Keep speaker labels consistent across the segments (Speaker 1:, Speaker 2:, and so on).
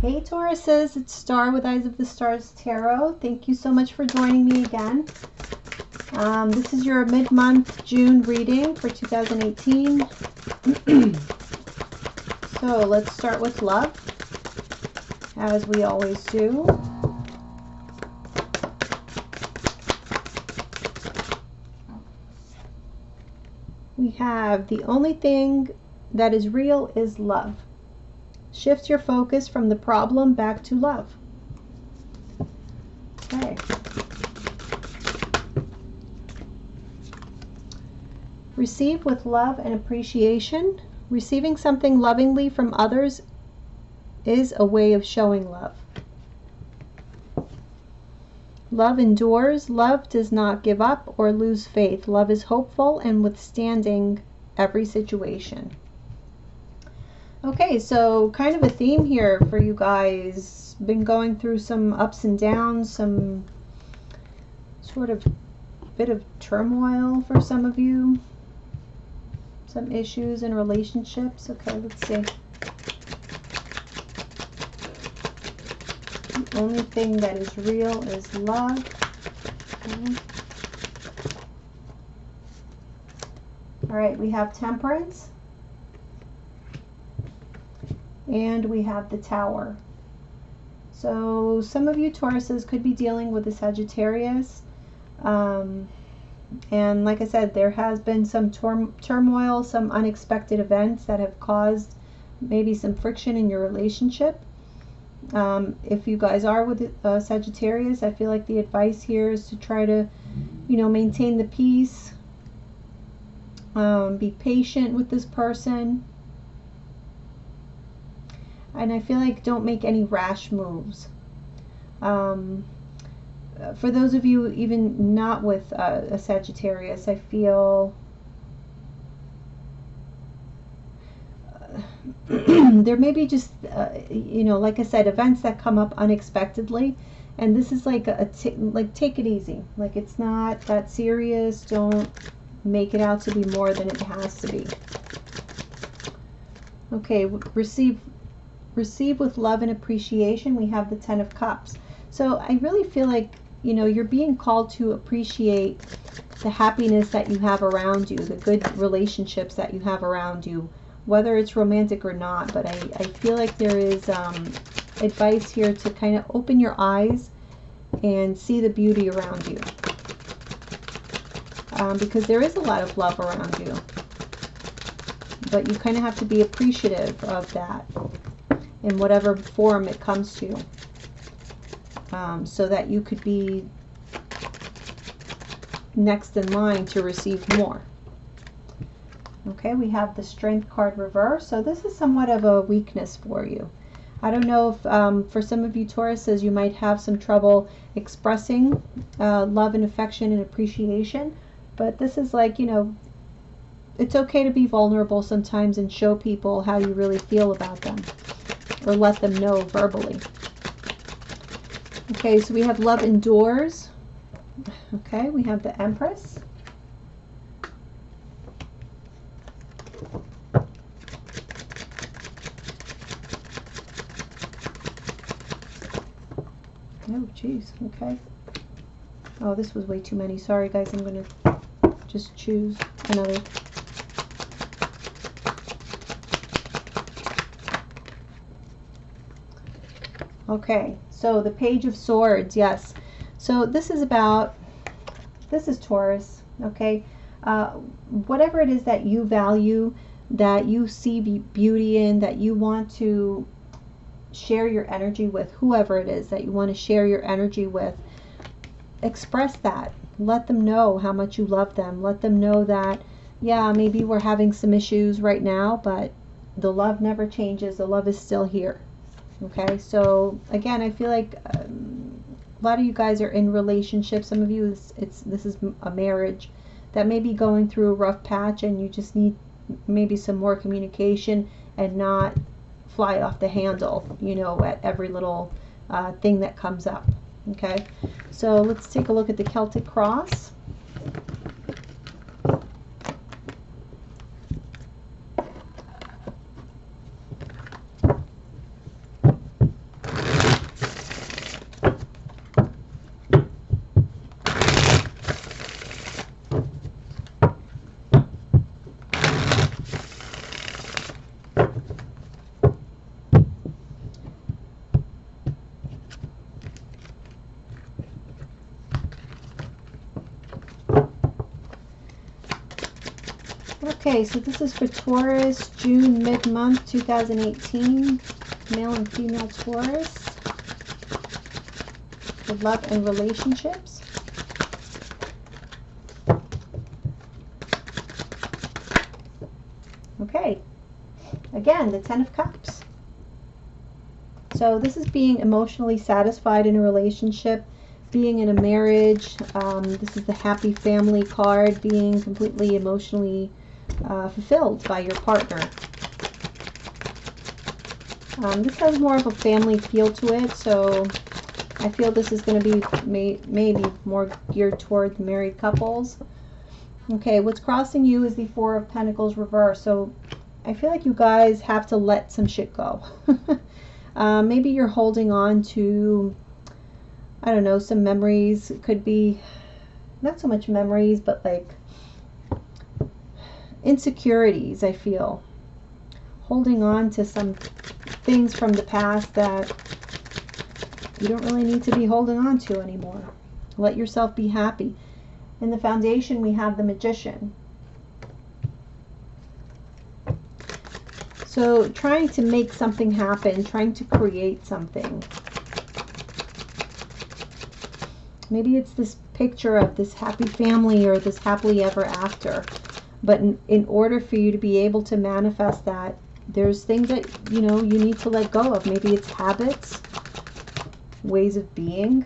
Speaker 1: Hey Tauruses, it's Star with Eyes of the Stars Tarot. Thank you so much for joining me again. This is your mid-month June reading for 2018. So let's start with love, as we always do. We have the only thing that is real is love. Shift your focus from the problem back to love. Okay. Receive with love and appreciation. Receiving something lovingly from others is a way of showing love. Love endures. Love does not give up or lose faith. Love is hopeful and withstanding every situation. Okay, so kind of a theme here for you guys. Been going through some ups and downs, some sort of bit of turmoil for some of you. Some issues in relationships. Okay, let's see. The only thing that is real is love. Okay. All right, we have Temperance. And we have the Tower. So some of you Tauruses could be dealing with a Sagittarius. And like I said, there has been some turmoil, some unexpected events that have caused maybe some friction in your relationship. If you guys are with Sagittarius, I feel like the advice here is to try to, maintain the peace. Be patient with this person. And I feel like don't make any rash moves. For those of you even not with a Sagittarius, I feel there may be just, like I said, events that come up unexpectedly. And this is like take it easy. Like, it's not that serious. Don't make it out to be more than it has to be. Okay, receive with love and appreciation. We have the Ten of Cups. So I really feel like, you're being called to appreciate the happiness that you have around you, the good relationships that you have around you, whether it's romantic or not. But I feel like there is advice here to kind of open your eyes and see the beauty around you. Because there is a lot of love around you. But you kind of have to be appreciative of that in whatever form it comes to, so that you could be next in line to receive more. Okay, we have the Strength card reverse. So this is somewhat of a weakness for you. I don't know if for some of you Tauruses, you might have some trouble expressing love and affection and appreciation, but this is like, it's okay to be vulnerable sometimes and show people how you really feel about them, or let them know verbally. Okay, so we have love endures. Okay, we have the Empress. Oh, geez. Okay. Oh, this was way too many. Sorry, guys. I'm going to just choose another. Okay, so the Page of Swords, yes. So this is Taurus, okay? Whatever it is that you value, that you see beauty in, that you want to share your energy with, whoever it is that you want to share your energy with, express that. Let them know how much you love them. Let them know that, yeah, maybe we're having some issues right now, but the love never changes. The love is still here. Okay, so again, I feel like a lot of you guys are in relationships. Some of you, this is a marriage that may be going through a rough patch, and you just need maybe some more communication and not fly off the handle, at every little thing that comes up. Okay, so let's take a look at the Celtic Cross. Okay, so this is for Taurus, June, mid-month, 2018. Male and female Taurus. For love and relationships. Okay. Again, the Ten of Cups. So this is being emotionally satisfied in a relationship, being in a marriage. This is the happy family card, being completely emotionally fulfilled by your partner. This has more of a family feel to it, so I feel this is going to be maybe more geared toward married couples. Okay, what's crossing you is the Four of Pentacles reverse. So I feel like you guys have to let some shit go. Maybe you're holding on to, I don't know, some memories. It could be not so much memories, but like insecurities, I feel. Holding on to some things from the past that you don't really need to be holding on to anymore. Let yourself be happy. In the foundation, we have the Magician. So trying to make something happen, trying to create something. Maybe it's this picture of this happy family or this happily ever after. But in order for you to be able to manifest that, there's things that, you know, you need to let go of. Maybe it's habits, ways of being.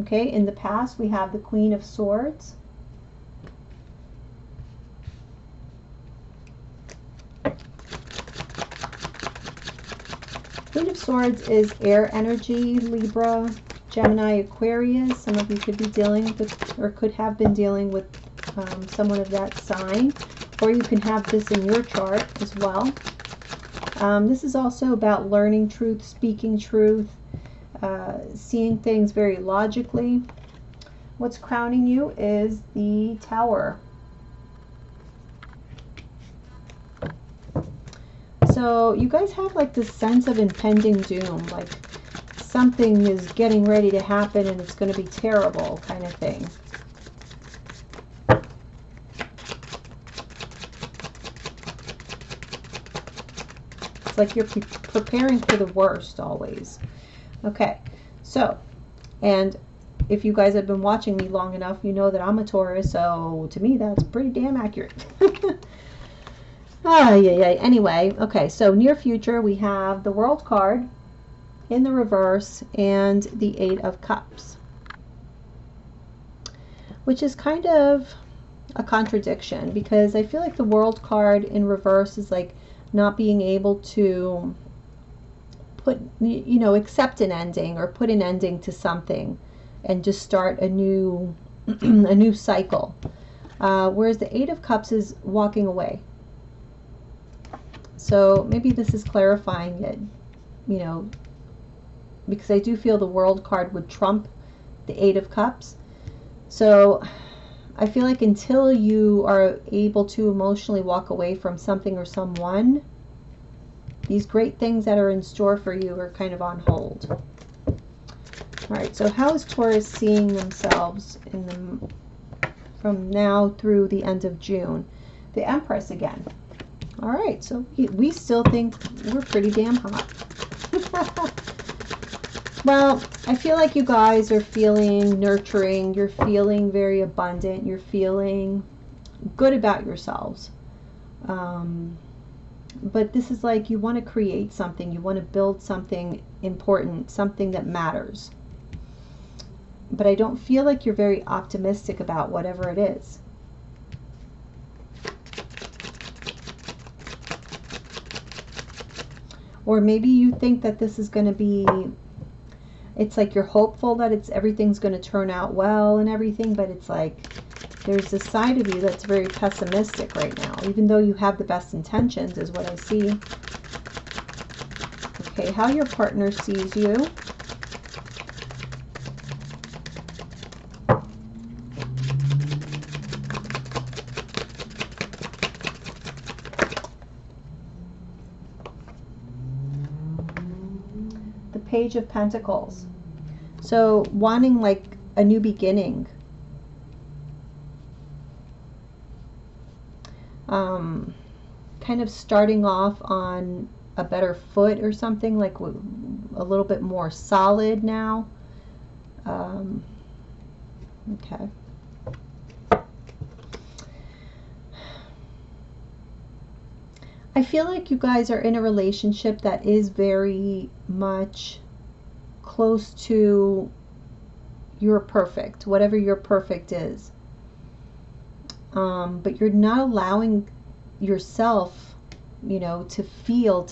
Speaker 1: Okay, in the past, we have the Queen of Swords. Queen of Swords is air energy, Libra, Gemini, Aquarius. Some of you could be dealing with, or could have been dealing with someone of that sign. Or you can have this in your chart as well. This is also about learning truth, speaking truth, seeing things very logically. What's crowning you is the Tower. So you guys have like this sense of impending doom, like something is getting ready to happen and it's going to be terrible kind of thing. It's like you're preparing for the worst always. Okay, so, and if you guys have been watching me long enough, you know that I'm a Taurus, so to me that's pretty damn accurate. Anyway, okay, so near future we have the World card in the reverse and the Eight of Cups, which is kind of a contradiction because I feel like the World card in reverse is like not being able to put, you know, accept an ending or put an ending to something and just start a new a new cycle, whereas the Eight of Cups is walking away. So maybe this is clarifying it, you know, because I do feel the World card would trump the Eight of Cups. So I feel like until you are able to emotionally walk away from something or someone, these great things that are in store for you are kind of on hold. All right, so how is Taurus seeing themselves in from now through the end of June? The Empress again. All right, so we still think we're pretty damn hot. Well, I feel like you guys are feeling nurturing. You're feeling very abundant. You're feeling good about yourselves. But this is like you want to create something. You want to build something important, something that matters. But I don't feel like you're very optimistic about whatever it is. Or maybe you think that this is going to be, it's like you're hopeful that everything's going to turn out well and everything, but it's like there's this side of you that's very pessimistic right now, even though you have the best intentions is what I see. Okay, how your partner sees you. Page of Pentacles. So wanting like a new beginning. kind of starting off on a better foot or something, like a little bit more solid now. Okay. I feel like you guys are in a relationship that is very much close to your perfect, whatever your perfect is. But you're not allowing yourself, you know, to feel,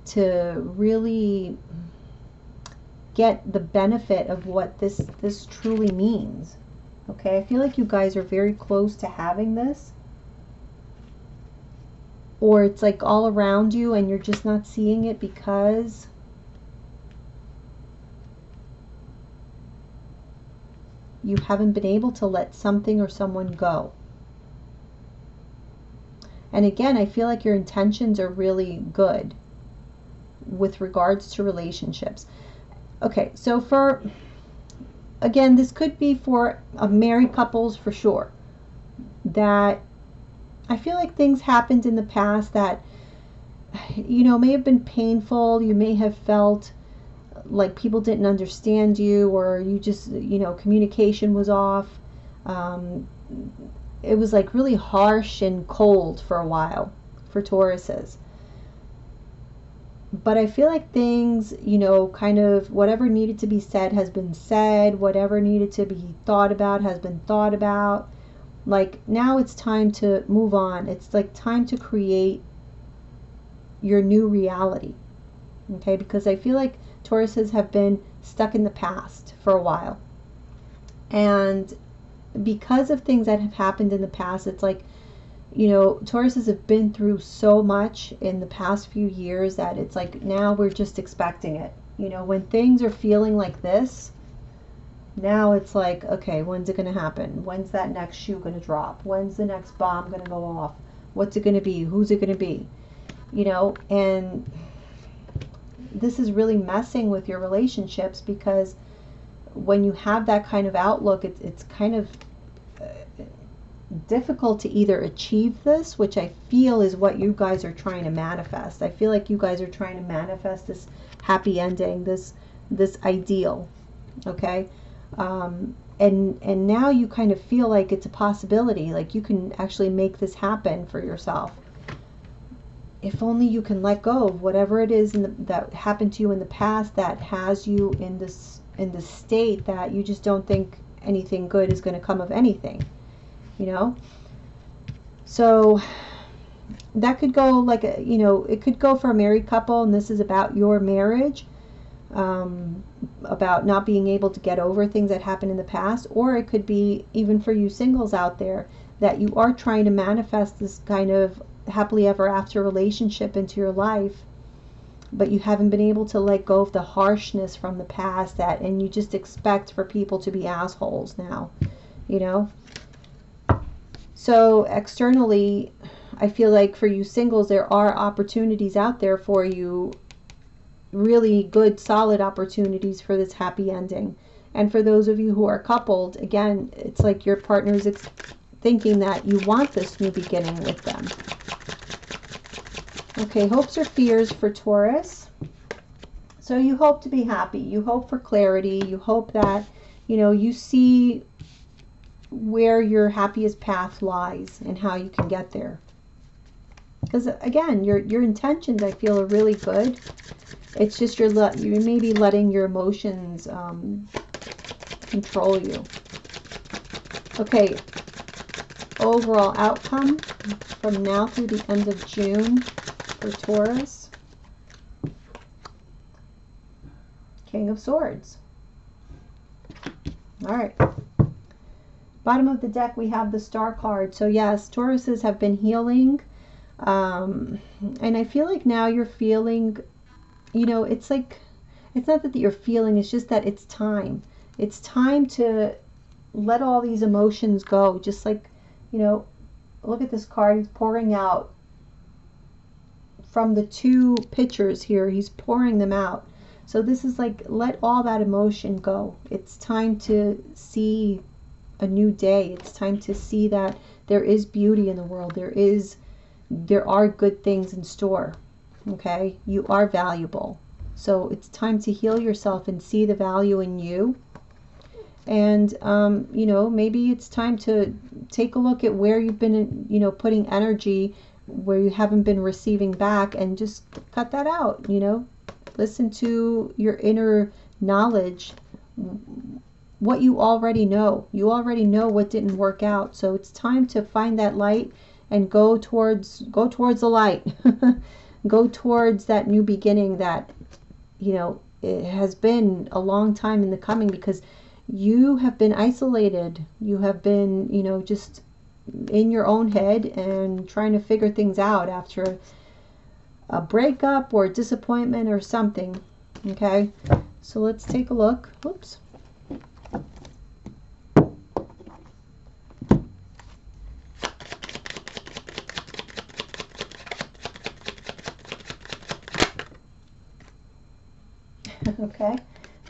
Speaker 1: to really get the benefit of what this truly means. Okay, I feel like you guys are very close to having this, or it's like all around you and you're just not seeing it because you haven't been able to let something or someone go. And again, I feel like your intentions are really good with regards to relationships. Okay, so for, again, this could be for married couples for sure, that I feel like things happened in the past that, you know, may have been painful. You may have felt like people didn't understand you, or you just, you know, communication was off. It was like really harsh and cold for a while for Tauruses. But I feel like things, you know, kind of whatever needed to be said has been said, whatever needed to be thought about has been thought about. Like now it's time to move on. It's like time to create your new reality. Okay, because I feel like Tauruses have been stuck in the past for a while. And because of things that have happened in the past, it's like, you know, Tauruses have been through so much in the past few years that it's like now we're just expecting it. You know, when things are feeling like this, now it's like, okay, when's it going to happen? When's that next shoe going to drop? When's the next bomb going to go off? What's it going to be? Who's it going to be? You know, and this is really messing with your relationships, because when you have that kind of outlook, it's kind of difficult to either achieve this, which I feel is what you guys are trying to manifest. I feel like you guys are trying to manifest this happy ending, this ideal, okay? And now you kind of feel like it's a possibility, like you can actually make this happen for yourself. If only you can let go of whatever it is that happened to you in the past that has you in this state that you just don't think anything good is going to come of anything, you know. So that could go like a, you know, it could go for a married couple, and this is about your marriage, about not being able to get over things that happened in the past. Or it could be even for you singles out there, that you are trying to manifest this kind of happily ever after relationship into your life, but you haven't been able to let go of the harshness from the past, that, and you just expect for people to be assholes now, you know. So externally, I feel like for you singles, there are opportunities out there for you, really good solid opportunities for this happy ending. And for those of you who are coupled, again, it's like your partner is thinking that you want this new beginning with them. Okay, hopes or fears for Taurus. So you hope to be happy. You hope for clarity. You hope that, you know, you see where your happiest path lies and how you can get there. Because again, your intentions, I feel, are really good. It's just you may be letting your emotions control you. Okay, overall outcome from now through the end of June for Taurus. King of Swords. All right. Bottom of the deck, we have the Star card. So yes, Tauruses have been healing. And I feel like now you're feeling, you know, it's like, it's not that you're feeling, it's just that it's time. It's time to let all these emotions go. Just like, you know, look at this card. He's pouring out from the two pictures here. He's pouring them out. So this is like, let all that emotion go. It's time to see a new day. It's time to see that there is beauty in the world. There is there are good things in store. Okay, you are valuable. So it's time to heal yourself and see the value in you. And you know, maybe it's time to take a look at where you've been, you know, putting energy where you haven't been receiving back, and just cut that out. You know, listen to your inner knowledge, what you already know. You already know what didn't work out. So it's time to find that light and go towards the light. Go towards that new beginning that, you know, it has been a long time in the coming, because you have been isolated. You have been, you know, just in your own head and trying to figure things out after a breakup or disappointment or something. Okay, so let's take a look. Oops. Okay,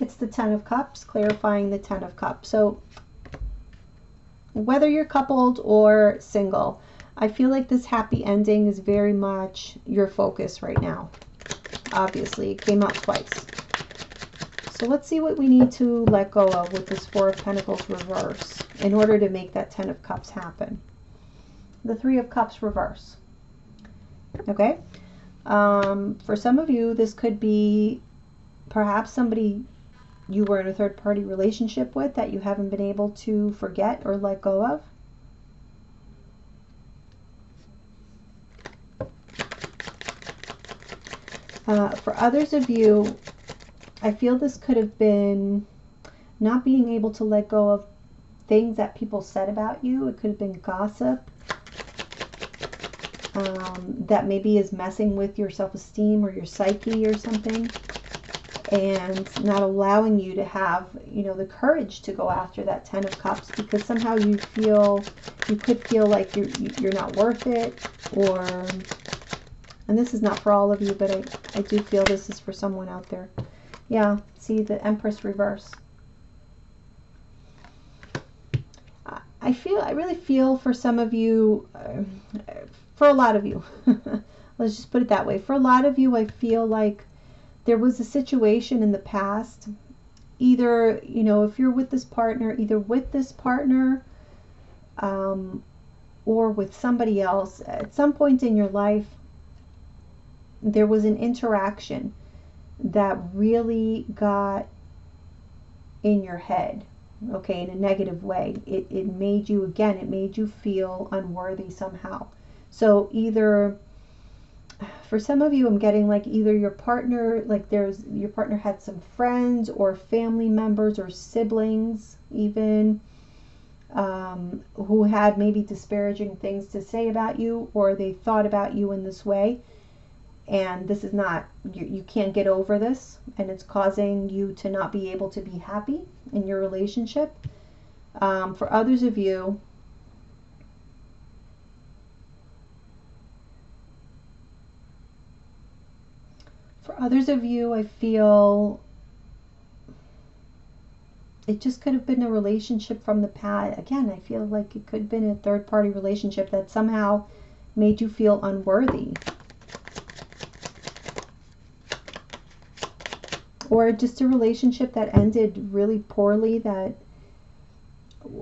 Speaker 1: it's the Ten of Cups, clarifying the Ten of Cups. So whether you're coupled or single, I feel like this happy ending is very much your focus right now. Obviously, it came out twice. So let's see what we need to let go of with this Four of Pentacles reverse in order to make that Ten of Cups happen. The Three of Cups reverse. Okay, for some of you, this could be perhaps somebody you were in a third-party relationship with that you haven't been able to forget or let go of. For others of you, I feel this could have been not being able to let go of things that people said about you. It could have been gossip that maybe is messing with your self-esteem or your psyche or something, and not allowing you to have, you know, the courage to go after that Ten of Cups, because somehow you could feel like you're not worth it, or, and this is not for all of you, but I do feel this is for someone out there. Yeah, see the Empress reverse. I really feel for some of you, for a lot of you, let's just put it that way. For a lot of you, I feel like there was a situation in the past, either, you know, if you're with this partner, either with this partner or with somebody else, at some point in your life, there was an interaction that really got in your head, okay, in a negative way. It made you, again, it made you feel unworthy somehow. So either, for some of you, I'm getting like either your partner, like your partner had some friends or family members or siblings even, who had maybe disparaging things to say about you, or they thought about you in this way, and this is not, you can't get over this, and it's causing you to not be able to be happy in your relationship. For others of you, I feel it just could have been a relationship from the past. Again, I feel like it could have been a third-party relationship that somehow made you feel unworthy. Or just a relationship that ended really poorly, that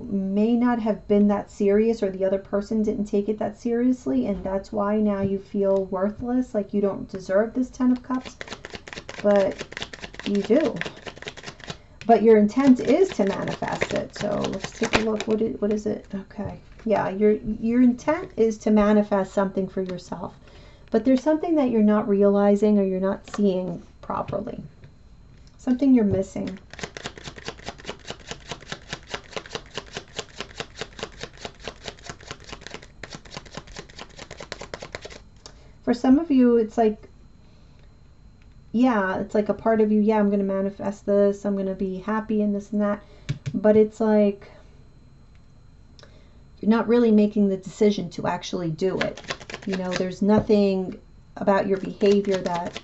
Speaker 1: may not have been that serious, or the other person didn't take it that seriously, and that's why now you feel worthless, like you don't deserve this Ten of Cups, but you do. But your intent is to manifest it. So let's take a look. What is it? Okay. Yeah, your intent is to manifest something for yourself, but there's something that you're not realizing or you're not seeing properly. Something you're missing. For some of you, it's like, yeah, it's like a part of you, yeah, I'm going to manifest this, I'm going to be happy and this and that, but it's like you're not really making the decision to actually do it. You know, there's nothing about your behavior that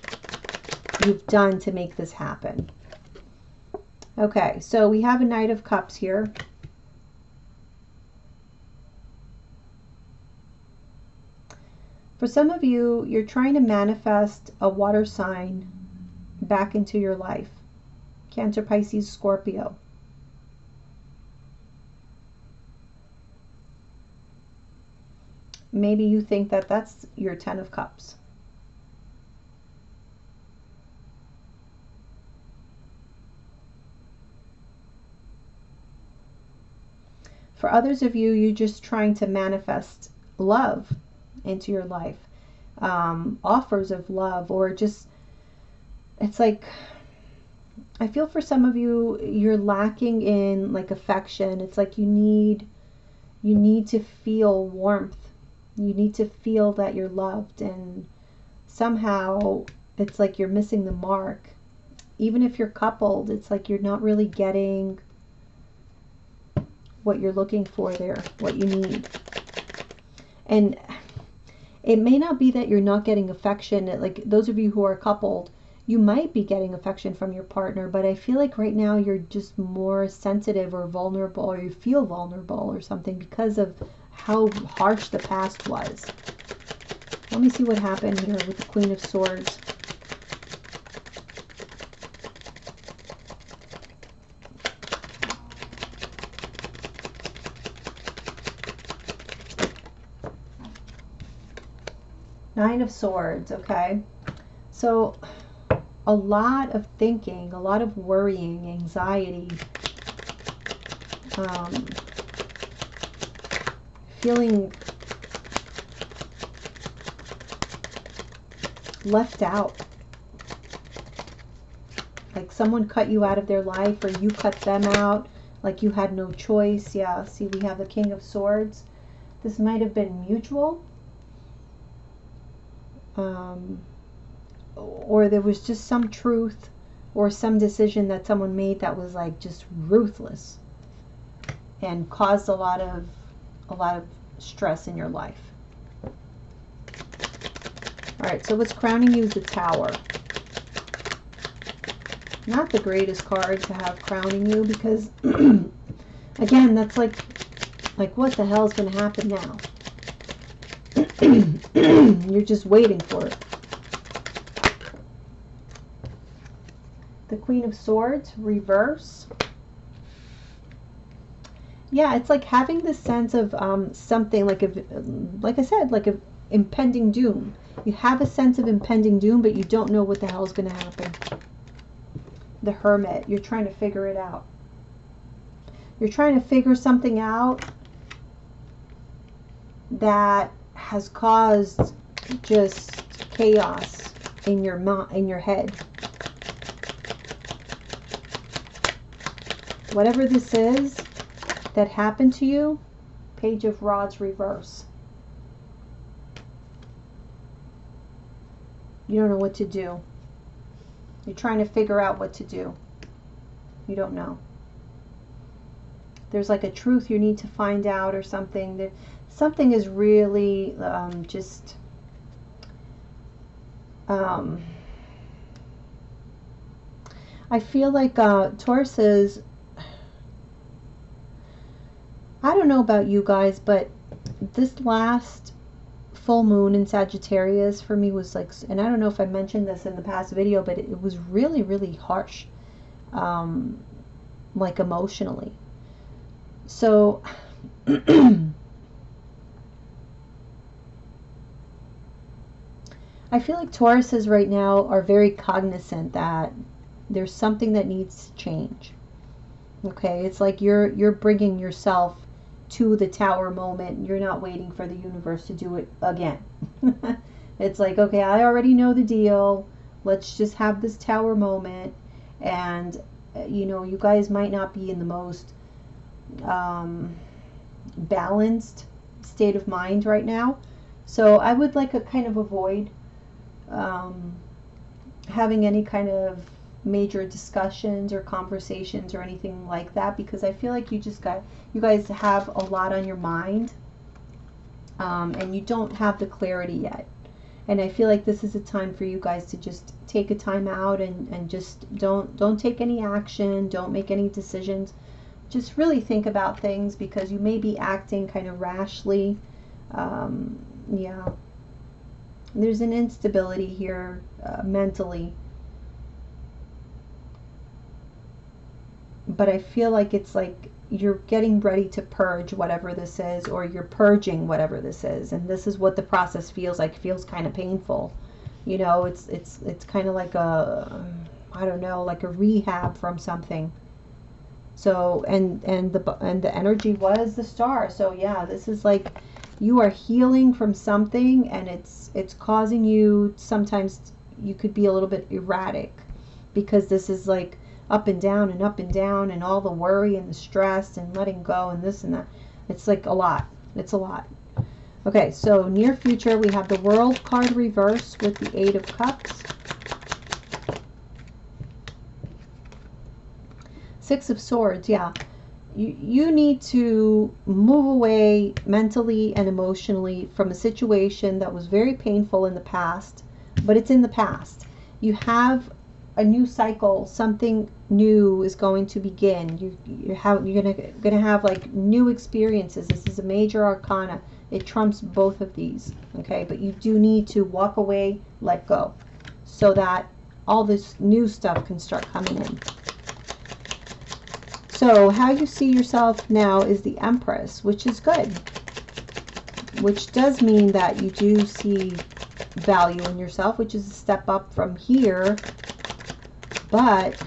Speaker 1: you've done to make this happen. Okay, so we have a Knight of Cups here. For some of you, you're trying to manifest a water sign back into your life. Cancer, Pisces, Scorpio. Maybe you think that that's your 10 of Cups. For others of you, you're just trying to manifest love into your life. Offers of love, or just, it's like, I feel for some of you, you're lacking in like affection. It's like you need to feel warmth. You need to feel that you're loved, and somehow it's like you're missing the mark. Even if you're coupled, it's like you're not really getting what you're looking for there, what you need. And it may not be that you're not getting affection. Like those of you who are coupled, you might be getting affection from your partner, but I feel like right now you're just more sensitive or vulnerable, or you feel vulnerable or something because of how harsh the past was. Let me see what happened here with the Queen of Swords. Nine of Swords, okay. So a lot of thinking, a lot of worrying, anxiety, feeling left out. Like someone cut you out of their life, or you cut them out, like you had no choice. Yeah, see, we have the King of Swords. This might have been mutual. Or there was just some truth or some decision that someone made that was like just ruthless and caused a lot of stress in your life. All right, so what's crowning you is the Tower. Not the greatest card to have crowning you, because again, that's like what the hell is going to happen now? You're just waiting for it. The Queen of Swords, reverse. Yeah, it's like having this sense of something like I said, like a impending doom. You have a sense of impending doom, but you don't know what the hell is going to happen. The Hermit, you're trying to figure it out. You're trying to figure something out that has caused just chaos in your head. Whatever this is that happened to you, Page of Rods, reverse. You don't know what to do. You're trying to figure out what to do. You don't know. There's like a truth you need to find out, or something. Something is really just I feel like Taurus is, I don't know about you guys, but this last full moon in Sagittarius for me was like, and I don't know if I mentioned this in the past video, but it was really, really harsh, like emotionally. So I feel like Tauruses right now are very cognizant that there's something that needs to change. Okay, it's like you're bringing yourself to the Tower moment. You're not waiting for the universe to do it again. It's like, okay, I already know the deal. Let's just have this Tower moment. And you know, you guys might not be in the most balanced state of mind right now. So I would like a kind of avoid having any kind of major discussions or conversations or anything like that, because I feel like you guys have a lot on your mind, and you don't have the clarity yet. And I feel like this is a time for you guys to just take a time out and just don't take any action, don't make any decisions. Just really think about things, because you may be acting kind of rashly. Yeah. There's an instability here mentally. But I feel like it's like you're getting ready to purge whatever this is, or you're purging whatever this is, and this is what the process feels like. It feels kind of painful. You know, it's kind of like a, I don't know, like a rehab from something. So and the energy was the Star. So yeah, this is like you are healing from something, and it's causing you, sometimes you could be a little bit erratic, because this is like up and down and up and down, and all the worry and the stress and letting go and this and that. It's like a lot. It's a lot. Okay, so near future, we have the World card reverse with the Eight of Cups. Six of Swords, yeah. You need to move away mentally and emotionally from a situation that was very painful in the past, but it's in the past. You have a new cycle, something new is going to begin. You're gonna have like new experiences. This is a major arcana. It trumps both of these, okay? But you do need to walk away, let go, so that all this new stuff can start coming in. So how you see yourself now is the Empress, which is good, which does mean that you do see value in yourself, which is a step up from here. But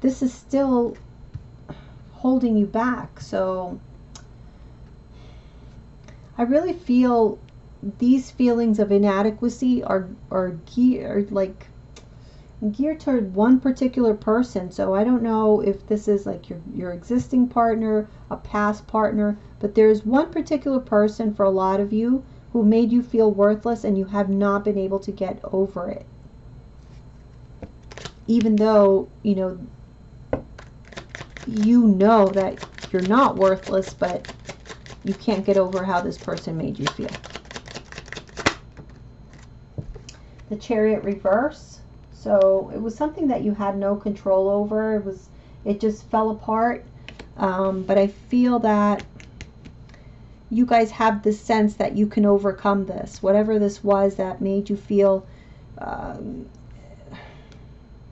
Speaker 1: this is still holding you back. So I really feel these feelings of inadequacy are geared toward one particular person. So I don't know if this is like your existing partner, a past partner, but there's one particular person for a lot of you who made you feel worthless, and you have not been able to get over it. Even though, you know that you're not worthless, but you can't get over how this person made you feel. The Chariot reverse. So it was something that you had no control over. It just fell apart. But I feel that you guys have this sense that you can overcome this. Whatever this was that made you feel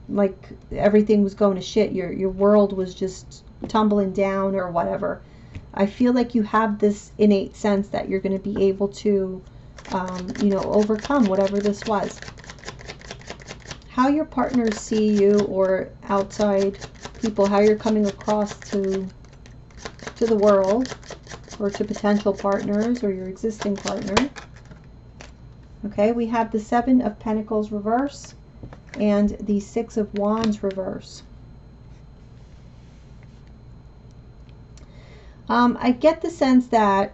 Speaker 1: like everything was going to shit, your world was just tumbling down or whatever. I feel like you have this innate sense that you're going to be able to overcome whatever this was. How your partners see you, or outside people, how you're coming across to the world, or to potential partners or your existing partner. Okay, we have the Seven of Pentacles reverse and the Six of Wands reverse. I get the sense that,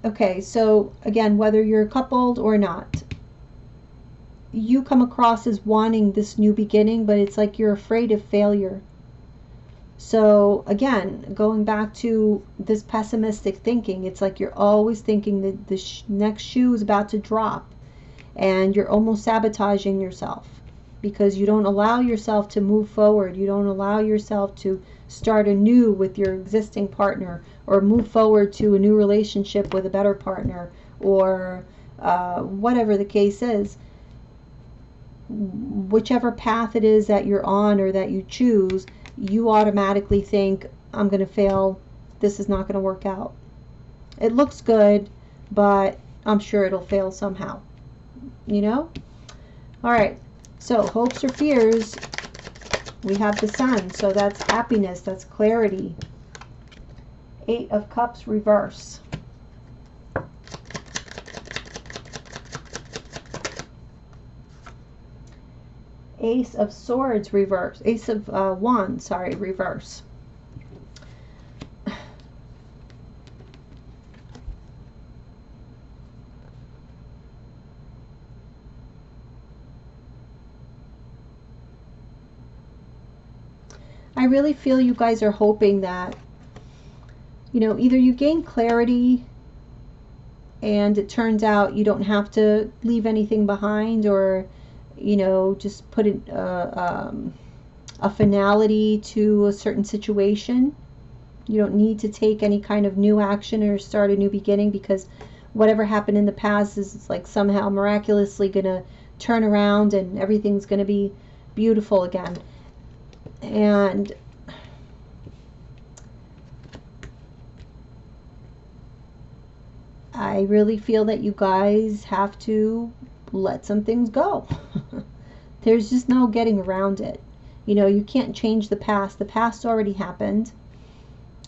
Speaker 1: okay, so again, whether you're coupled or not, you come across as wanting this new beginning, but it's like you're afraid of failure. So again, going back to this pessimistic thinking, it's like you're always thinking that the next shoe is about to drop, and you're almost sabotaging yourself because you don't allow yourself to move forward. You don't allow yourself to start anew with your existing partner, or move forward to a new relationship with a better partner, or whatever the case is. Whichever path it is that you're on or that you choose, you automatically think, I'm going to fail. This is not going to work out. It looks good, but I'm sure it'll fail somehow. All right. So hopes or fears, we have the Sun. So that's happiness. That's clarity. Eight of Cups reverse. Ace of Swords reverse. Ace of Wands, sorry, reverse. I really feel you guys are hoping that, either you gain clarity and it turns out you don't have to leave anything behind, or just put a finality to a certain situation. You don't need to take any kind of new action or start a new beginning, because whatever happened in the past is like somehow miraculously gonna turn around and everything's gonna be beautiful again. And I really feel that you guys have to let some things go. There's just no getting around it. You know, you can't change the past. The past already happened.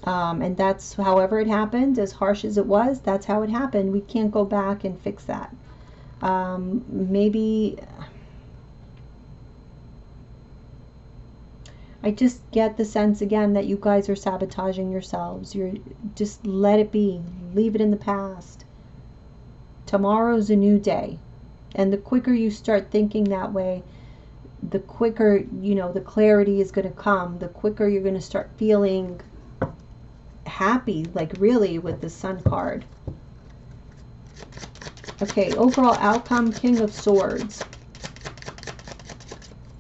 Speaker 1: And that's however it happened, as harsh as it was, that's how it happened. We can't go back and fix that. Maybe I just get the sense again that you guys are sabotaging yourselves. You're just let it be. Leave it in the past. Tomorrow's a new day. And the quicker you start thinking that way, the quicker, you know, the clarity is going to come. The quicker you're going to start feeling happy, like really, with the Sun card. Okay, overall outcome, King of Swords.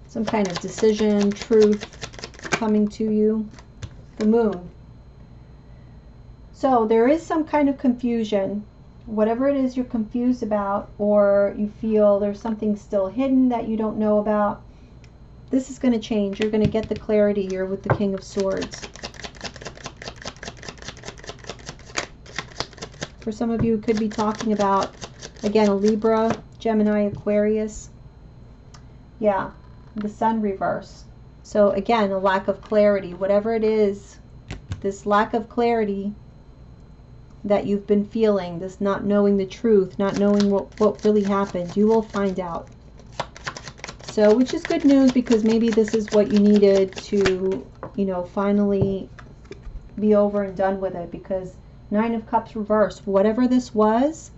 Speaker 1: Some kind of decision, truth coming to you. The Moon. So there is some kind of confusion. Whatever it is you're confused about, or you feel there's something still hidden that you don't know about, this is going to change. You're going to get the clarity here with the King of Swords. For some of you, it could be talking about, again, a Libra, Gemini, Aquarius. Yeah, the Sun reverse. So again, a lack of clarity. Whatever it is, this lack of clarity that you've been feeling, this not knowing the truth, not knowing what really happened, you will find out. So, which is good news, because maybe this is what you needed to, you know, finally be over and done with it, because Nine of Cups reversed, whatever this was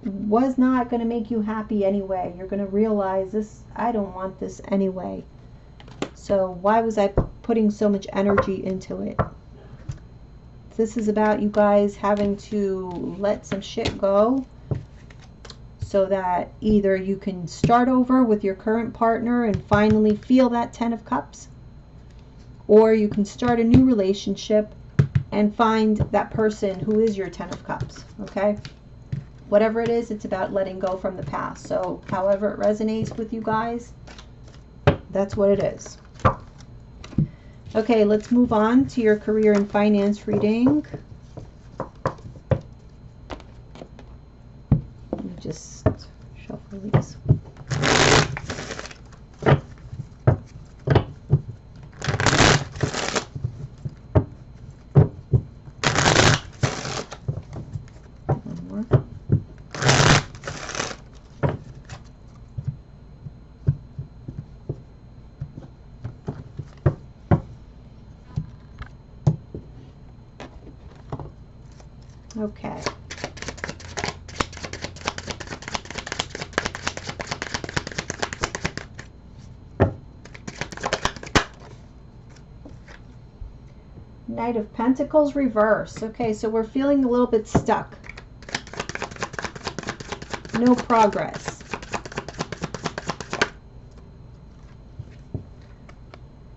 Speaker 1: not going to make you happy anyway. You're going to realize this, I don't want this anyway. So why was I putting so much energy into it? This is about you guys having to let some shit go so that either you can start over with your current partner and finally feel that 10 of Cups, or you can start a new relationship and find that person who is your 10 of Cups, okay? Whatever it is, it's about letting go from the past. So however it resonates with you guys, that's what it is. Okay, let's move on to your career and finance reading. Let me just shuffle these. One more. Okay. Knight of Pentacles reverse. Okay, so we're feeling a little bit stuck. No progress.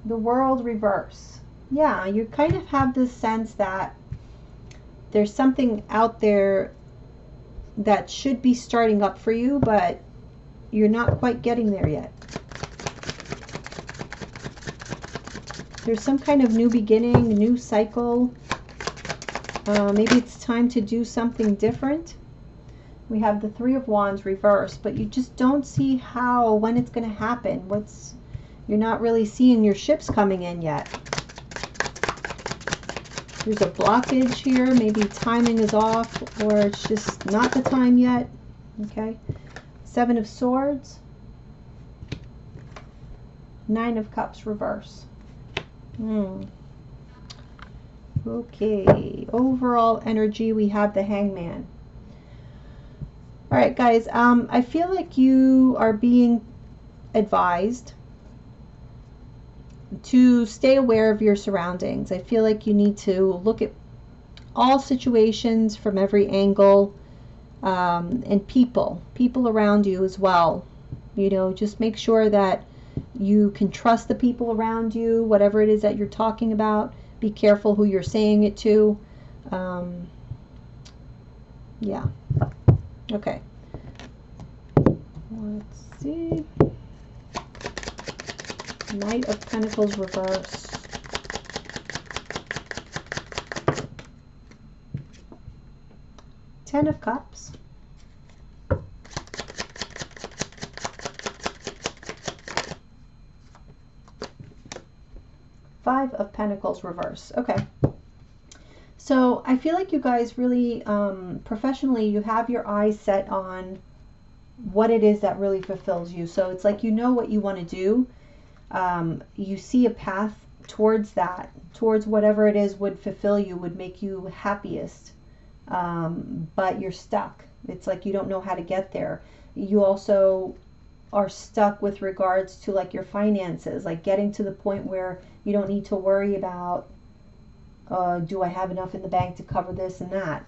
Speaker 1: The World reverse. Yeah, you kind of have this sense that there's something out there that should be starting up for you, but you're not quite getting there yet. There's some kind of new beginning, new cycle. Maybe it's time to do something different. We have the Three of Wands reversed, but you just don't see how, when it's going to happen. You're not really seeing your ships coming in yet. There's a blockage here. Maybe timing is off, or it's just not the time yet. Okay. Seven of Swords. Nine of Cups reverse. Okay. Overall energy, we have the Hangman. All right, guys. I feel like you are being advised to stay aware of your surroundings. I feel like you need to look at all situations from every angle, and people around you as well. You know, just make sure that you can trust the people around you, whatever it is that you're talking about. Be careful who you're saying it to. Yeah. Okay. Let's see. Knight of Pentacles reverse. Ten of Cups. Five of Pentacles reverse. Okay. So I feel like you guys really, professionally, you have your eyes set on what it is that really fulfills you. So it's like you know what you want to do. You see a path towards that, towards whatever it is would fulfill you, would make you happiest. But you're stuck. It's like you don't know how to get there. You also are stuck with regards to like your finances, like getting to the point where you don't need to worry about, do I have enough in the bank to cover this and that.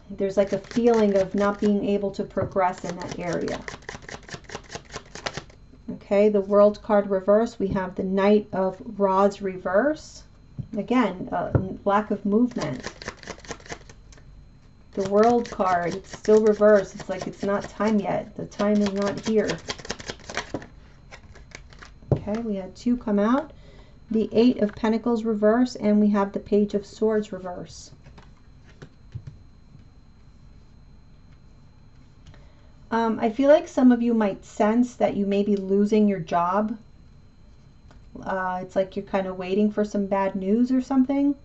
Speaker 1: There's like a feeling of not being able to progress in that area. Okay, the World card reverse, we have the Knight of Rods reverse. Again, lack of movement. The World card, it's still reversed. It's like it's not time yet. The time is not here. Okay, we had two come out. The Eight of Pentacles reverse, and we have the Page of Swords reverse. I feel like some of you might sense that you may be losing your job. It's like you're kind of waiting for some bad news or something,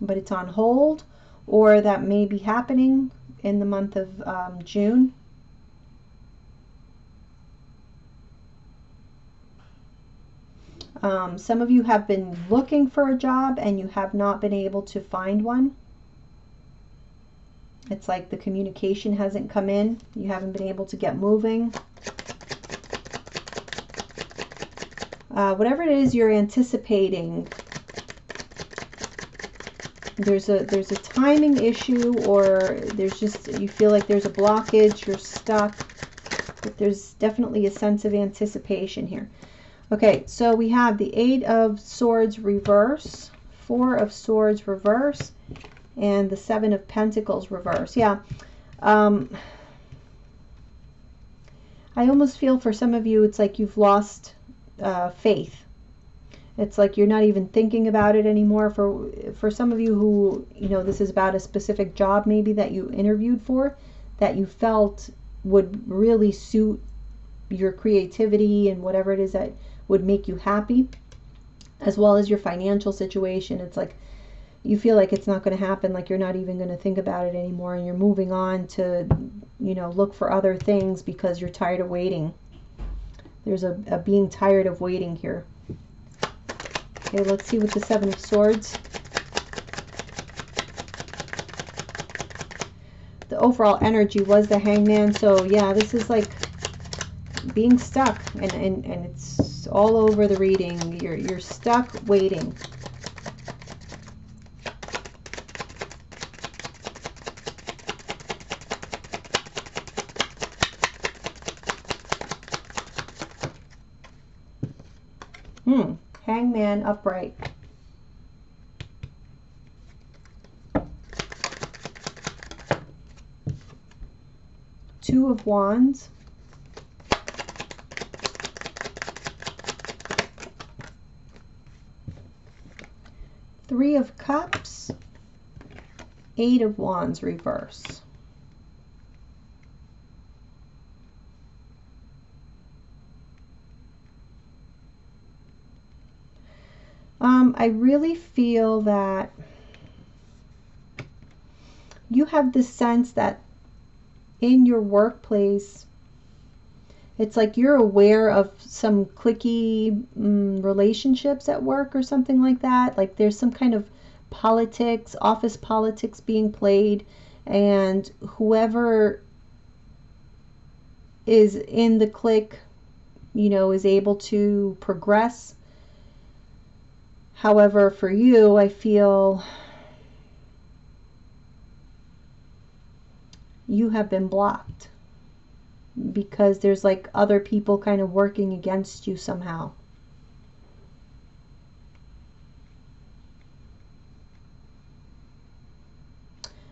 Speaker 1: but it's on hold, or that may be happening in the month of June. Some of you have been looking for a job and you have not been able to find one. It's like the communication hasn't come in. You haven't been able to get moving. Whatever it is you're anticipating, there's a timing issue, or there's just, you feel like there's a blockage, you're stuck. But there's definitely a sense of anticipation here. Okay, so we have the Eight of Swords reverse, Four of Swords reverse, and the Seven of Pentacles reverse. Yeah. I almost feel for some of you, it's like you've lost faith. It's like you're not even thinking about it anymore. For some of you who, you know, this is about a specific job maybe that you interviewed for, that you felt would really suit your creativity and whatever it is that would make you happy, as well as your financial situation. It's like you feel like it's not going to happen, like you're not even going to think about it anymore, and you're moving on to, you know, look for other things because you're tired of waiting. There's a being tired of waiting here. Okay, let's see with the Seven of Swords. The overall energy was the Hangman. So yeah, this is like being stuck, and it's all over the reading. You're stuck waiting. Hangman upright. Two of Wands. Three of Cups. Eight of Wands reverse. I really feel that you have the sense that in your workplace, it's like you're aware of some cliquey relationships at work or something like that. Like there's some kind of politics, office politics being played, and whoever is in the clique, you know, is able to progress. However, for you, I feel you have been blocked because there's like other people kind of working against you somehow.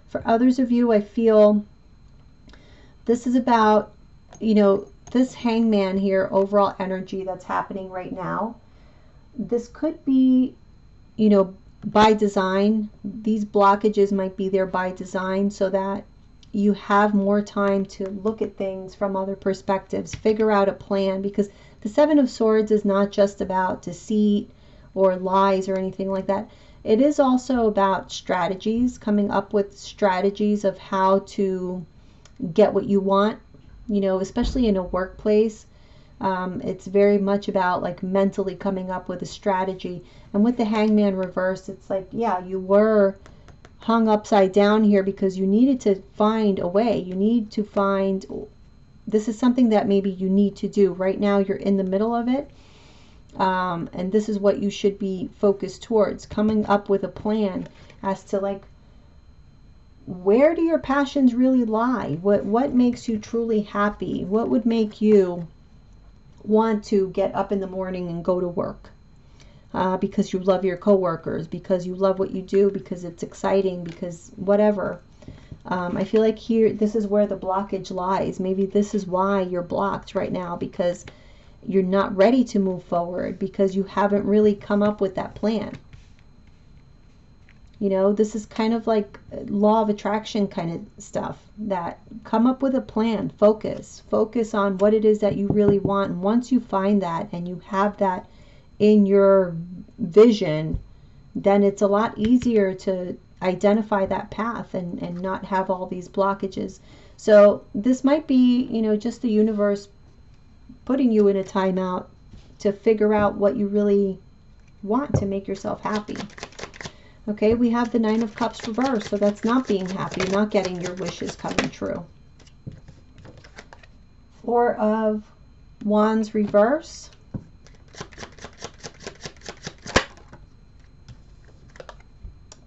Speaker 1: For others of you, I feel this is about, you know, this hangman here, overall energy that's happening right now. This could be, you know, by design. These blockages might be there by design so that you have more time to look at things from other perspectives, figure out a plan, because the Seven of Swords is not just about deceit or lies or anything like that. It is also about strategies, coming up with strategies of how to get what you want, you know, especially in a workplace. It's very much about like mentally coming up with a strategy. And with the Hangman reversed, it's like, yeah, you were hung upside down here because you needed to find a way. You need to find, this is something that maybe you need to do. Right now you're in the middle of it. And this is what you should be focused towards, coming up with a plan as to like, where do your passions really lie? What makes you truly happy? What would make you want to get up in the morning and go to work? Because you love your coworkers, because you love what you do, because it's exciting, because whatever. I feel like here, this is where the blockage lies. Maybe this is why you're blocked right now, because you're not ready to move forward, because you haven't really come up with that plan. You know, this is kind of like law of attraction kind of stuff, that come up with a plan, focus on what it is that you really want. And once you find that and you have that in your vision, then it's a lot easier to identify that path and not have all these blockages. So this might be, you know, just the universe putting you in a timeout to figure out what you really want to make yourself happy. Okay, we have the Nine of Cups reversed, so that's not being happy, not getting your wishes coming true. Four of Wands reverse.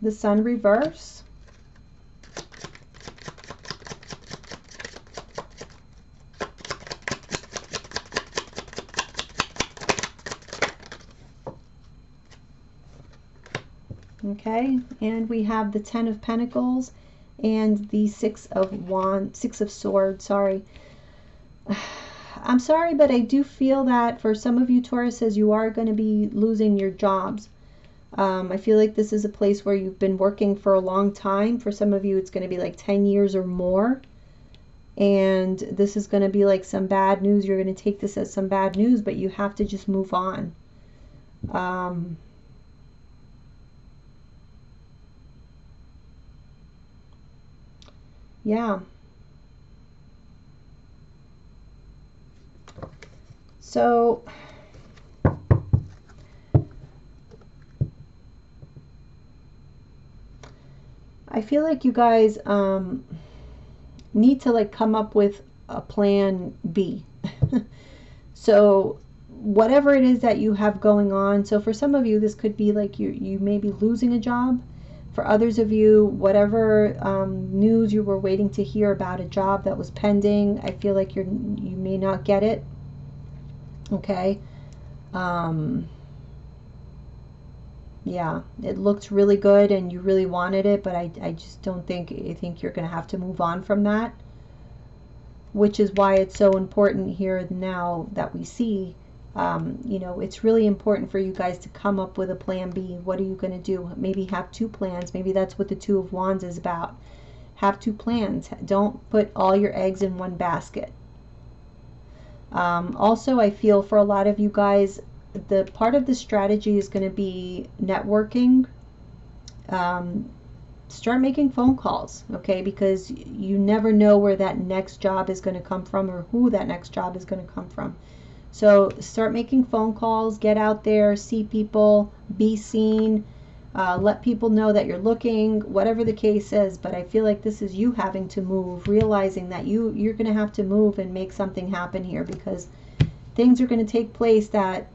Speaker 1: The Sun reverse. Okay, and we have the Ten of Pentacles and the Six of Swords, sorry. I'm sorry, but I do feel that for some of you Tauruses, you are going to be losing your jobs. I feel like this is a place where you've been working for a long time. For some of you, it's going to be like 10 years or more. And this is going to be like some bad news. You're going to take this as some bad news, but you have to just move on. Yeah. So I feel like you guys need to like come up with a plan B. So whatever it is that you have going on, so for some of you this could be like you may be losing a job. For others of you, whatever news you were waiting to hear about a job that was pending, I feel like you may not get it. Okay. Yeah, it looked really good and you really wanted it, but I just don't think, I think you're going to have to move on from that, which is why it's so important here now that we see, you know, it's really important for you guys to come up with a plan B. What are you going to do? Maybe have two plans. Maybe that's what the Two of Wands is about. Have two plans. Don't put all your eggs in one basket. Also, I feel for a lot of you guys, the part of the strategy is going to be networking. Start making phone calls, okay? Because you never know where that next job is going to come from or who that next job is going to come from. So start making phone calls, get out there, see people, be seen, let people know that you're looking, whatever the case is. But I feel like this is you having to move, realizing that you're going to have to move and make something happen here, because things are going to take place that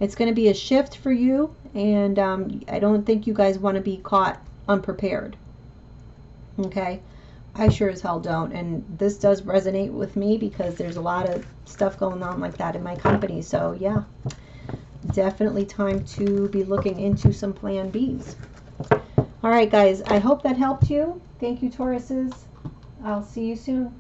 Speaker 1: it's going to be a shift for you, and I don't think you guys want to be caught unprepared. Okay, I sure as hell don't, and this does resonate with me because there's a lot of stuff going on like that in my company. So yeah, definitely time to be looking into some plan Bs. All right, guys, I hope that helped you. Thank you, Tauruses. I'll see you soon.